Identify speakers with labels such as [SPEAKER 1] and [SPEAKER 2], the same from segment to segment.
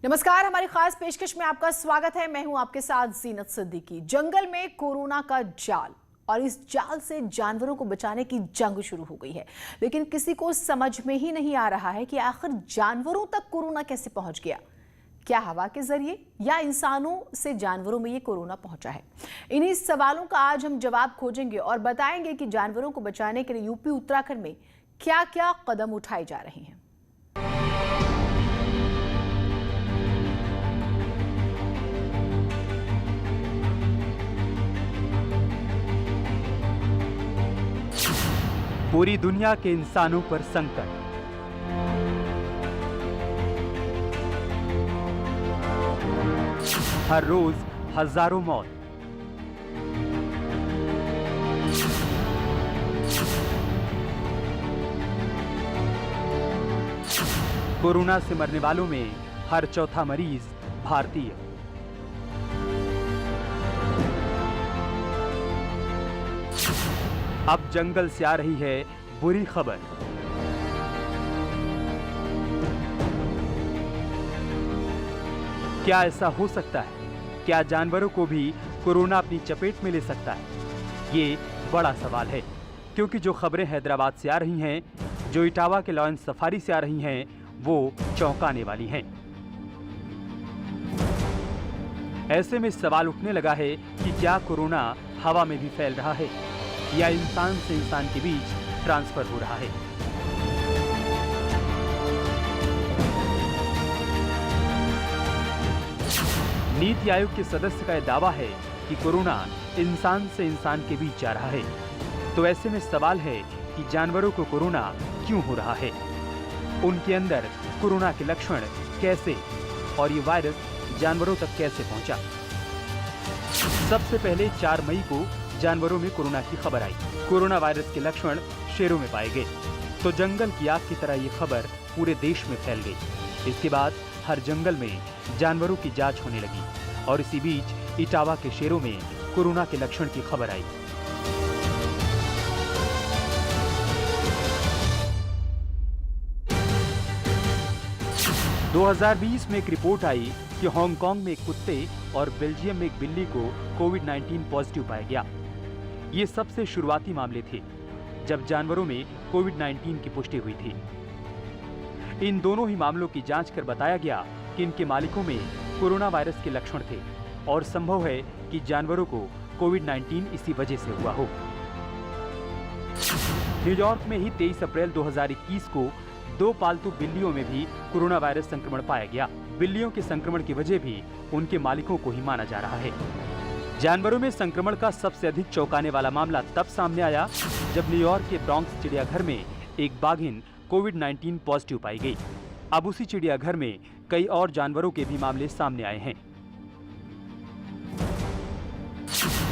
[SPEAKER 1] नमस्कार, हमारी खास पेशकश में आपका स्वागत है। मैं हूं आपके साथ जीनत सिद्दीकी। जंगल में कोरोना का जाल और इस जाल से जानवरों को बचाने की जंग शुरू हो गई है, लेकिन किसी को समझ में ही नहीं आ रहा है कि आखिर जानवरों तक कोरोना कैसे पहुंच गया। क्या हवा के जरिए या इंसानों से जानवरों में ये कोरोना पहुंचा है? इन्हीं सवालों का आज हम जवाब खोजेंगे और बताएंगे कि जानवरों को बचाने के लिए यूपी उत्तराखंड में क्या क्या कदम उठाए जा रहे हैं।
[SPEAKER 2] पूरी दुनिया के इंसानों पर संकट। हर रोज हजारों मौत। कोरोना से मरने वालों में हर चौथा मरीज भारतीय। अब जंगल से आ रही है बुरी खबर। क्या ऐसा हो सकता है? क्या जानवरों को भी कोरोना अपनी चपेट में ले सकता है? ये बड़ा सवाल है, क्योंकि जो खबरें हैदराबाद से आ रही हैं, जो इटावा के लॉयन सफारी से आ रही हैं, वो चौंकाने वाली हैं। ऐसे में सवाल उठने लगा है कि क्या कोरोना हवा में भी फैल रहा है या इंसान से इंसान के बीच ट्रांसफर हो रहा है? नीति आयोग के सदस्य का यह दावा है कि कोरोना इंसान से इंसान के बीच जा रहा है। तो ऐसे में सवाल है कि जानवरों को कोरोना क्यों हो रहा है? उनके अंदर कोरोना के लक्षण कैसे और ये वायरस जानवरों तक कैसे पहुंचा? सबसे पहले 4 मई को जानवरों में कोरोना की खबर आई। कोरोना वायरस के लक्षण शेरों में पाए गए, तो जंगल की आग की तरह ये खबर पूरे देश में फैल गई। इसके बाद हर जंगल में जानवरों की जांच होने लगी और इसी बीच इटावा के शेरों में कोरोना के लक्षण की खबर आई। दो 2020 में एक रिपोर्ट आई कि हांगकांग में एक कुत्ते और बेल्जियम में एक बिल्ली को कोविड-19 पॉजिटिव पाया गया। ये सबसे शुरुआती मामले थे जब जानवरों में कोविड-19 की पुष्टि हुई थी। इन दोनों ही मामलों की जांच कर बताया गया कि इनके मालिकों में कोरोना वायरस के लक्षण थे और संभव है कि जानवरों को कोविड-19 इसी वजह से हुआ हो। न्यूयॉर्क में ही 23 अप्रैल 2021 को 2 पालतू बिल्लियों में भी कोरोना वायरस संक्रमण पाया गया। बिल्लियों के संक्रमण की वजह भी उनके मालिकों को ही माना जा रहा है। जानवरों में संक्रमण का सबसे अधिक चौंकाने वाला मामला तब सामने आया जब न्यूयॉर्क के ब्रॉन्क्स चिड़ियाघर में एक बाघिन कोविड-19 पॉजिटिव पाई गई। अब उसी चिड़ियाघर में कई और जानवरों के भी मामले सामने आए हैं।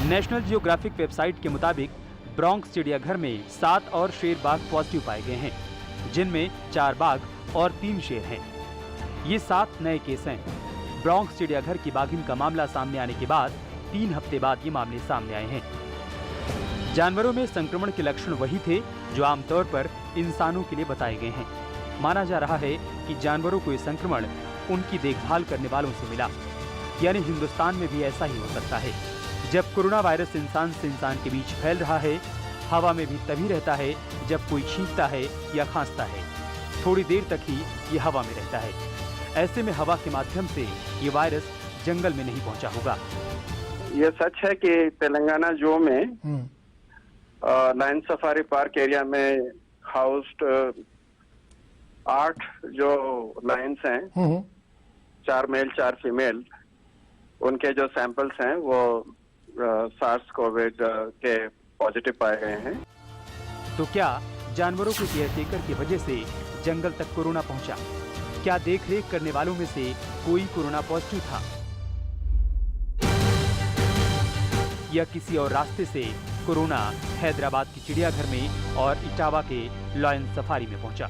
[SPEAKER 2] नेशनल जियोग्राफिक वेबसाइट के मुताबिक ब्रॉन्क्स चिड़ियाघर में 7 और शेर बाघ पॉजिटिव पाए गए हैं, जिनमें 4 बाघ और 3 शेर हैं। ये 7 नए केस हैं। ब्रॉन्क्स चिड़ियाघर की बाघिन का मामला सामने आने के बाद 3 हफ्ते बाद ये मामले सामने आए हैं। जानवरों में संक्रमण के लक्षण वही थे जो आमतौर पर इंसानों के लिए बताए गए हैं। माना जा रहा है कि जानवरों को ये संक्रमण उनकी देखभाल करने वालों से मिला, यानी हिंदुस्तान में भी ऐसा ही हो सकता है। जब कोरोना वायरस इंसान से इंसान के बीच फैल रहा है, हवा में भी तभी रहता है जब कोई छींकता है या खांसता है। थोड़ी देर तक ही ये हवा में रहता है। ऐसे में हवा के माध्यम से ये वायरस जंगल में नहीं पहुंचा होगा।
[SPEAKER 3] ये सच है कि तेलंगाना जू में लायन सफारी पार्क एरिया में हाउस्ड 8 जो लायंस हैं, 4 मेल 4 फीमेल, उनके जो सैंपल्स हैं वो सार्स कोविड के पॉजिटिव पाए गए हैं।
[SPEAKER 2] तो क्या जानवरों के केयरटेकर की वजह से जंगल तक कोरोना पहुंचा? क्या देखरेख करने वालों में से कोई कोरोना पॉजिटिव था या किसी और रास्ते से कोरोना हैदराबाद की चिड़ियाघर में और इटावा के लॉयन सफारी में पहुंचा?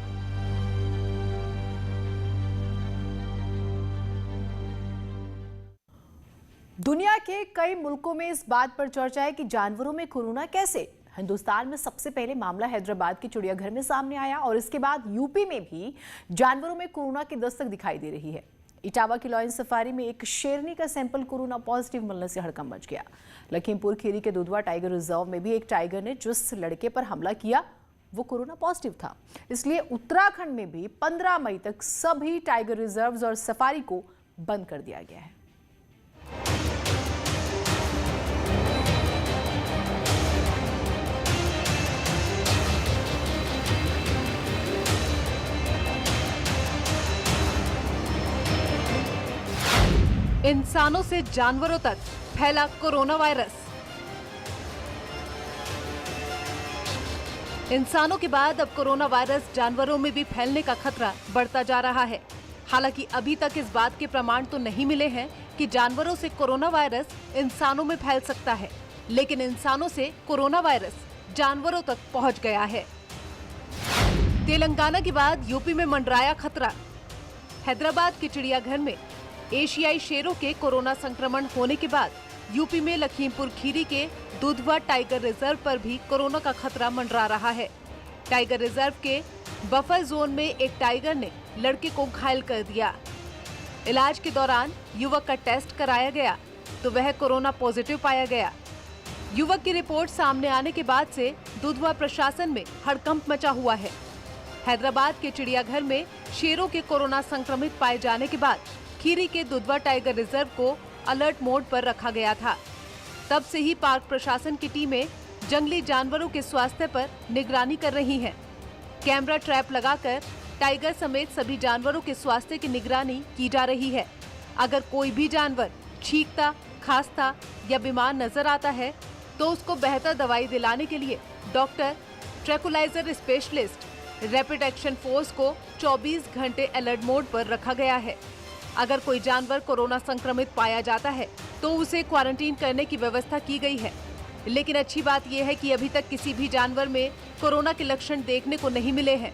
[SPEAKER 1] दुनिया के कई मुल्कों में इस बात पर चर्चा है कि जानवरों में कोरोना कैसे। हिंदुस्तान में सबसे पहले मामला हैदराबाद के चिड़ियाघर में सामने आया और इसके बाद यूपी में भी जानवरों में कोरोना की दस्तक दिखाई दे रही है। इटावा की लॉयन सफारी में एक शेरनी का सैंपल कोरोना पॉजिटिव मिलने से हड़कंप मच गया। लखीमपुर खीरी के दुधवा टाइगर रिजर्व में भी एक टाइगर ने जिस लड़के पर हमला किया वो कोरोना पॉजिटिव था। इसलिए उत्तराखंड में भी 15 मई तक सभी टाइगर रिजर्व्स और सफारी को बंद कर दिया गया है।
[SPEAKER 4] इंसानों से जानवरों तक फैला कोरोना वायरस। इंसानों के बाद अब कोरोना वायरस जानवरों में भी फैलने का खतरा बढ़ता जा रहा है। हालांकि अभी तक इस बात के प्रमाण तो नहीं मिले हैं कि जानवरों से कोरोना वायरस इंसानों में फैल सकता है, लेकिन इंसानों से कोरोना वायरस जानवरों तक पहुंच गया है। तेलंगाना के बाद यूपी में मंडराया खतरा। हैदराबाद के चिड़ियाघर में एशियाई शेरों के कोरोना संक्रमण होने के बाद यूपी में लखीमपुर खीरी के दुधवा टाइगर रिजर्व पर भी कोरोना का खतरा मंडरा रहा है। टाइगर रिजर्व के बफर जोन में एक टाइगर ने लड़के को घायल कर दिया। इलाज के दौरान युवक का टेस्ट कराया गया तो वह कोरोना पॉजिटिव पाया गया। युवक की रिपोर्ट सामने आने के बाद से दुधवा प्रशासन में हड़कंप मचा हुआ है। हैदराबाद के चिड़ियाघर में शेरों के कोरोना संक्रमित पाए जाने के बाद खीरी के दुधवा टाइगर रिजर्व को अलर्ट मोड पर रखा गया था। तब से ही पार्क प्रशासन की टीमें जंगली जानवरों के स्वास्थ्य पर निगरानी कर रही हैं। कैमरा ट्रैप लगाकर टाइगर समेत सभी जानवरों के स्वास्थ्य की निगरानी की जा रही है। अगर कोई भी जानवर छींकता, खांसता या बीमार नजर आता है तो उसको बेहतर दवाई दिलाने के लिए doctor, tranquilizer specialist, rapid action force को 24 घंटे अलर्ट मोड पर रखा गया है। अगर कोई जानवर कोरोना संक्रमित पाया जाता है तो उसे क्वारंटीन करने की व्यवस्था की गई है। लेकिन अच्छी बात यह है कि अभी तक किसी भी जानवर में कोरोना के लक्षण देखने को नहीं मिले हैं।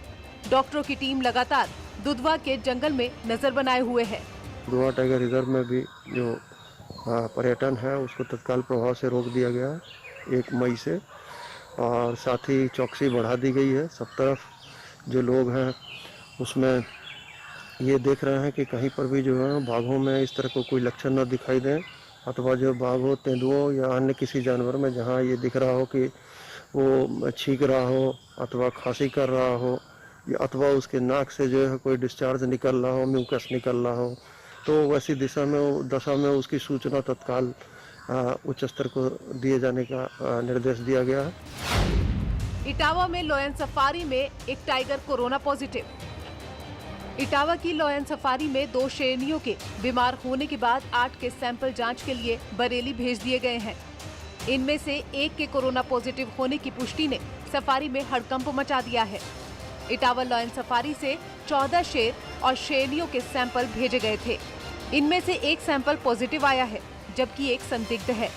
[SPEAKER 4] डॉक्टरों की टीम लगातार दुधवा के जंगल में नजर बनाए हुए है।
[SPEAKER 5] दुधवा टाइगर रिजर्व में भी जो पर्यटन है उसको तत्काल प्रभाव से रोक दिया गया है 1 मई से, और साथ ही चौकसी बढ़ा दी गई है। सब तरफ जो लोग हैं उसमें ये देख रहे हैं कि कहीं पर भी जो है बाघों में इस तरह को कोई लक्षण न दिखाई दें, अथवा जो बाघ हो, तेंदुओं या अन्य किसी जानवर में जहाँ ये दिख रहा हो कि वो छींक रहा हो अथवा खांसी कर रहा हो या अथवा उसके नाक से जो है कोई डिस्चार्ज निकल रहा हो, म्यूकस निकल रहा हो, तो वैसी दशा में उसकी सूचना तत्काल उच्च स्तर को दिए जाने का निर्देश दिया गया है।
[SPEAKER 4] इटावा में लॉयन सफारी में एक टाइगर कोरोना पॉजिटिव। इटावा की लॉयन सफारी में 2 शेरनियों के बीमार होने के बाद 8 के सैंपल जांच के लिए बरेली भेज दिए गए हैं। इनमें से एक के कोरोना पॉजिटिव होने की पुष्टि ने सफारी में हड़कंप मचा दिया है। इटावा लॉयन सफारी से 14 शेर और शेरनियों के सैंपल भेजे गए थे। इनमें से एक सैंपल पॉजिटिव आया है जबकि एक संदिग्ध है,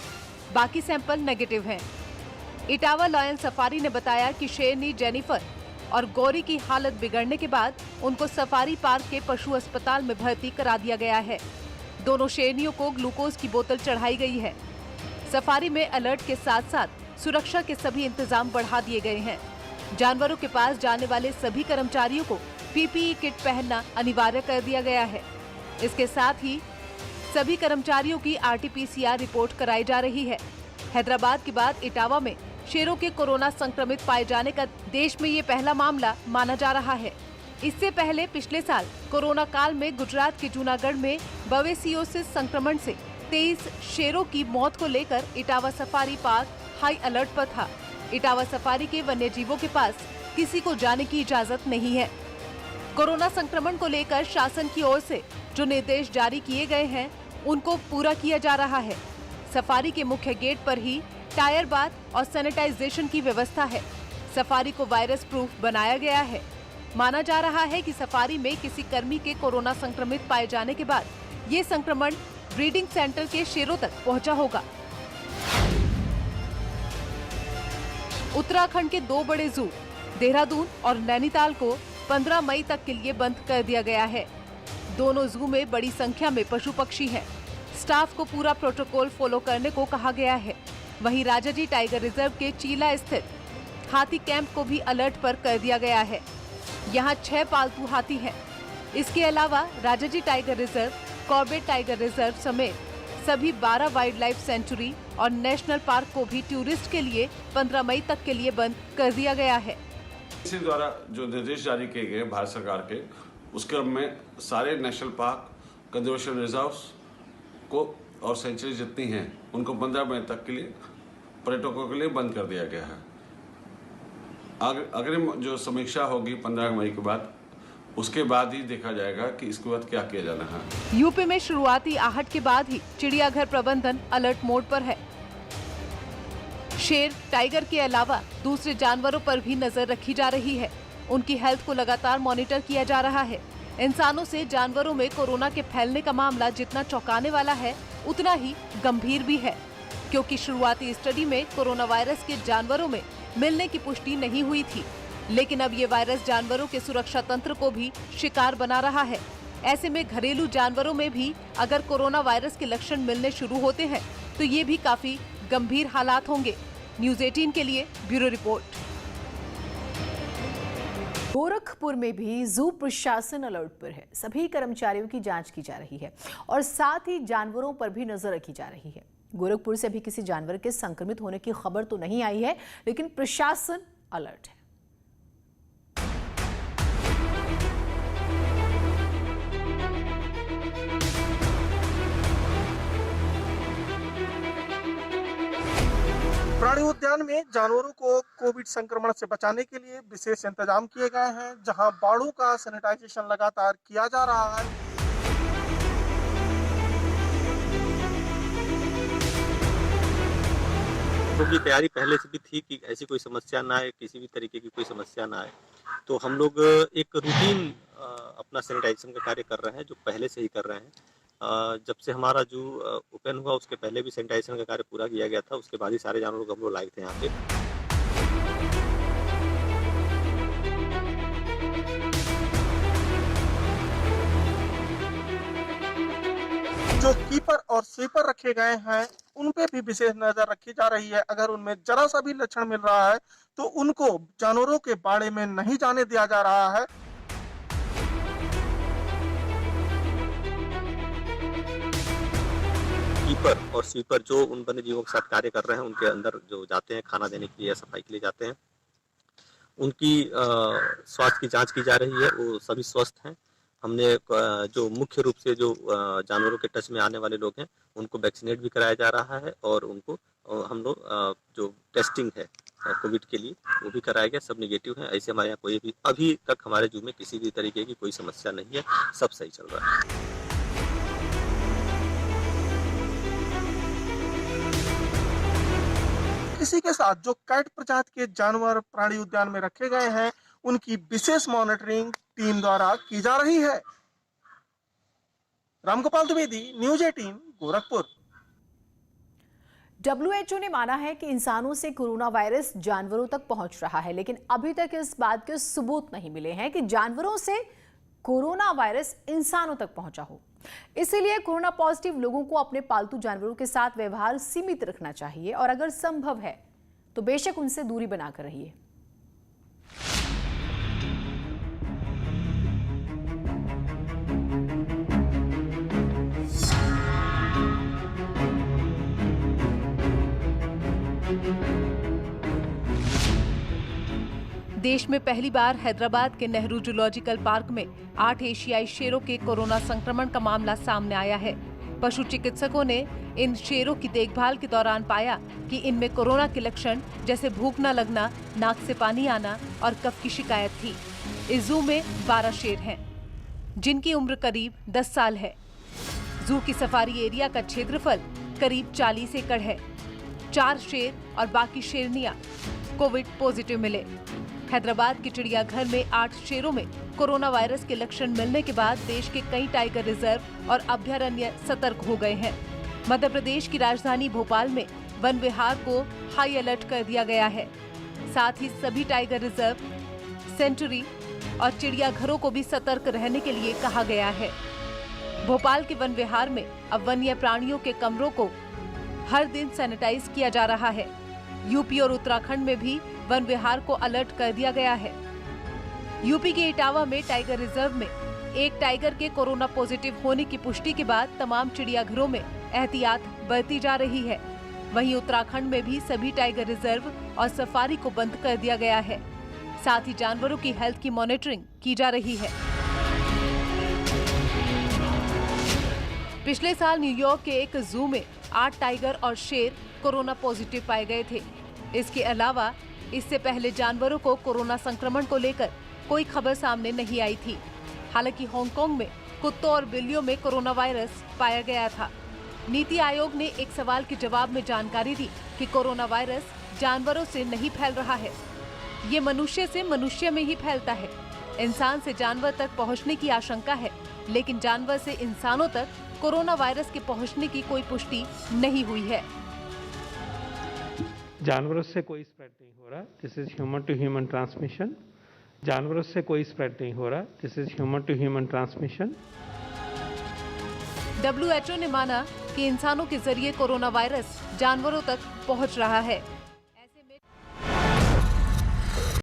[SPEAKER 4] बाकी सैंपल नेगेटिव हैं। इटावा लॉयन सफारी ने बताया कि शेरनी जेनिफर और गौरी की हालत बिगड़ने के बाद उनको सफारी पार्क के पशु अस्पताल में भर्ती करा दिया गया है। दोनों शेरनियों को ग्लूकोज की बोतल चढ़ाई गई है। सफारी में अलर्ट के साथ साथ सुरक्षा के सभी इंतजाम बढ़ा दिए गए हैं। जानवरों के पास जाने वाले सभी कर्मचारियों को पीपीई किट पहनना अनिवार्य कर दिया गया है। इसके साथ ही सभी कर्मचारियों की RT-PCR रिपोर्ट कराई जा रही है। हैदराबाद के बाद इटावा में शेरों के कोरोना संक्रमित पाए जाने का देश में ये पहला मामला माना जा रहा है। इससे पहले पिछले साल कोरोना काल में गुजरात के जूनागढ़ में बवेसियोसिस संक्रमण से 23 शेरों की मौत को लेकर Etawah safari park high alert पर था। इटावा सफारी के वन्य जीवों के पास किसी को जाने की इजाजत नहीं है। कोरोना संक्रमण को लेकर शासन की ओर से जो निर्देश जारी किए गए हैं उनको पूरा किया जा रहा है। सफारी के मुख्य गेट पर ही टायर बार और सैनिटाइजेशन की व्यवस्था है। सफारी को वायरस प्रूफ बनाया गया है। माना जा रहा है कि सफारी में किसी कर्मी के कोरोना संक्रमित पाए जाने के बाद ये संक्रमण ब्रीडिंग सेंटर के शेरों तक पहुंचा होगा। उत्तराखंड के 2 बड़े जू देहरादून और नैनीताल को 15 मई तक के लिए बंद कर दिया गया है। दोनों जू में बड़ी संख्या में पशु पक्षी हैं। स्टाफ को पूरा प्रोटोकॉल फॉलो करने को कहा गया है। वहीं राजाजी टाइगर रिजर्व के चीला स्थित हाथी कैंप को भी अलर्ट पर कर दिया गया है। यहाँ 6 पालतू हाथी हैं। इसके अलावा Rajaji tiger reserve, Corbett tiger reserve समेत सभी 12 वाइल्ड लाइफ सेंचुरी और नेशनल पार्क को भी टूरिस्ट के लिए 15 मई तक के लिए बंद कर दिया गया है।
[SPEAKER 6] इसी द्वारा जो निर्देश जारी किए गए भारत सरकार के, उस क्रम में सारे नेशनल पार्क, कंजर्वेशन रिजर्व्स को और सेंचुरी जितनी हैं उनको 15 मई तक के लिए पर्यटकों के लिए बंद कर दिया गया है। अग्रिम जो समीक्षा होगी 15 मई के बाद, उसके बाद ही देखा जाएगा कि इसके बाद क्या किया जाना है।
[SPEAKER 4] यूपी में शुरुआती आहट के बाद ही चिड़ियाघर प्रबंधन अलर्ट मोड पर है। शेर, टाइगर के अलावा दूसरे जानवरों पर भी नजर रखी जा रही है। उनकी हेल्थ को लगातार मॉनिटर किया जा रहा है। इंसानों से जानवरों में कोरोना के फैलने का मामला जितना चौंकाने वाला है, उतना ही गंभीर भी है, क्योंकि शुरुआती स्टडी में कोरोना वायरस के जानवरों में मिलने की पुष्टि नहीं हुई थी, लेकिन अब ये वायरस जानवरों के सुरक्षा तंत्र को भी शिकार बना रहा है। ऐसे में घरेलू जानवरों में भी अगर कोरोना वायरस के लक्षण मिलने शुरू होते हैं तो ये भी काफी गंभीर हालात होंगे। न्यूज़ 18 के लिए ब्यूरो रिपोर्ट।
[SPEAKER 1] गोरखपुर में भी जू प्रशासन अलर्ट पर है। सभी कर्मचारियों की जांच की जा रही है और साथ ही जानवरों पर भी नजर रखी जा रही है। गोरखपुर से अभी किसी जानवर के संक्रमित होने की खबर तो नहीं आई है, लेकिन प्रशासन अलर्ट है।
[SPEAKER 7] प्राणी उद्यान में जानवरों को कोविड संक्रमण से बचाने के लिए विशेष इंतजाम किए गए हैं, जहां बाड़ों का सैनिटाइजेशन लगातार किया जा रहा है।
[SPEAKER 8] की तैयारी पहले से भी थी कि ऐसी कोई समस्या ना आए, किसी भी तरीके की कोई समस्या ना आए, तो हम लोग एक रूटीन अपना सैनिटाइजेशन का कार्य कर रहे हैं, जो पहले से ही कर रहे हैं। जब से हमारा जू ओपन हुआ उसके पहले भी सैनिटाइजेशन का कार्य पूरा किया गया था। उसके बाद ही सारे जानवरों को हम लोग लाए थे यहाँ पे।
[SPEAKER 7] जो कीपर और स्वीपर रखे गए हैं उन पे भी विशेष नजर रखी जा रही है। अगर उनमें जरा सा भी लक्षण मिल रहा है तो उनको जानवरों के बाड़े में नहीं जाने दिया जा रहा है।
[SPEAKER 8] कीपर और स्वीपर जो उन वन्य जीवों के साथ कार्य कर रहे हैं, उनके अंदर जो जाते हैं खाना देने के लिए या सफाई के लिए जाते हैं, उनकी स्वास्थ्य की जांच की जा रही है। वो सभी स्वस्थ हैं। हमने जो मुख्य रूप से जो जानवरों के टच में आने वाले लोग हैं उनको वैक्सीनेट भी कराया जा रहा है और उनको हम लोग जो टेस्टिंग है कोविड के लिए वो भी कराया गया। सब निगेटिव है। ऐसे हमारे यहाँ कोई भी अभी तक हमारे जू में किसी भी तरीके की कोई समस्या नहीं है। सब सही चल रहा है।
[SPEAKER 7] इसी के साथ जो कैट प्रजाति के जानवर प्राणी उद्यान में रखे गए हैं उनकी विशेष मॉनिटरिंग टीम द्वारा की जा रही है। रामगोपाल द्विवेदी, न्यूज़ 18, गोरखपुर।
[SPEAKER 1] WHO ने माना है कि इंसानों से कोरोना वायरस जानवरों तक पहुंच रहा है, लेकिन अभी तक इस बात के सबूत नहीं मिले हैं कि जानवरों से कोरोना वायरस इंसानों तक पहुंचा हो। इसीलिए कोरोना पॉजिटिव लोगों को अपने पालतू जानवरों के साथ व्यवहार सीमित रखना चाहिए और अगर संभव है तो बेशक उनसे दूरी बनाकर रहिए।
[SPEAKER 4] देश में पहली बार हैदराबाद के नेहरू जूलॉजिकल पार्क में 8 एशियाई शेरों के कोरोना संक्रमण का मामला सामने आया है। पशु चिकित्सकों ने इन शेरों की देखभाल के दौरान पाया कि इनमें कोरोना के लक्षण जैसे भूख न लगना, नाक से पानी आना और कफ की शिकायत थी। इस जू में 12 शेर हैं, जिनकी उम्र करीब 10 साल है। जू की सफारी एरिया का क्षेत्रफल करीब 40 एकड़ है। 4 शेर और बाकी शेरनियां कोविड पॉजिटिव मिले। हैदराबाद के चिड़ियाघर में 8 शेरों में कोरोना वायरस के लक्षण मिलने के बाद देश के कई टाइगर रिजर्व और अभयारण्य सतर्क हो गए हैं। मध्य प्रदेश की राजधानी भोपाल में वन विहार को हाई अलर्ट कर दिया गया है। साथ ही सभी टाइगर रिजर्व, सेंचुरी और चिड़ियाघरों को भी सतर्क रहने के लिए कहा गया है। भोपाल के वन विहार में अब वन्य प्राणियों के कमरों को हर दिन सैनिटाइज किया जा रहा है। यूपी और उत्तराखंड में भी वन विहार को अलर्ट कर दिया गया है। यूपी के इटावा में टाइगर रिजर्व में एक टाइगर के कोरोना पॉजिटिव होने की पुष्टि के बाद तमाम चिड़ियाघरों में एहतियात बरती जा रही है। वहीं उत्तराखंड में भी सभी टाइगर रिजर्व और सफारी को बंद कर दिया गया है। साथ ही जानवरों की हेल्थ की मॉनिटरिंग की जा रही है। पिछले साल न्यूयॉर्क के एक जू में 8 टाइगर और शेर कोरोना पॉजिटिव पाए गए थे। इसके अलावा इससे पहले जानवरों को कोरोना संक्रमण को लेकर कोई खबर सामने नहीं आई थी। हालांकि हांगकांग में कुत्तों और बिल्लियों में कोरोना वायरस पाया गया था। नीति आयोग ने एक सवाल के जवाब में जानकारी दी कि कोरोना वायरस जानवरों से नहीं फैल रहा है, ये मनुष्य से मनुष्य में ही फैलता है। इंसान से जानवर तक पहुंचने की आशंका है, लेकिन जानवर से इंसानों तक कोरोना वायरस के पहुंचने की कोई पुष्टि नहीं हुई है।
[SPEAKER 9] जानवरों से कोई स्प्रेड नहीं हो रहा, this is human to human transmission. जानवरों से कोई स्प्रेड नहीं हो रहा, this is human to human transmission.
[SPEAKER 4] WHO ने माना कि इंसानों के जरिए कोरोना वायरस जानवरों तक पहुंच रहा है।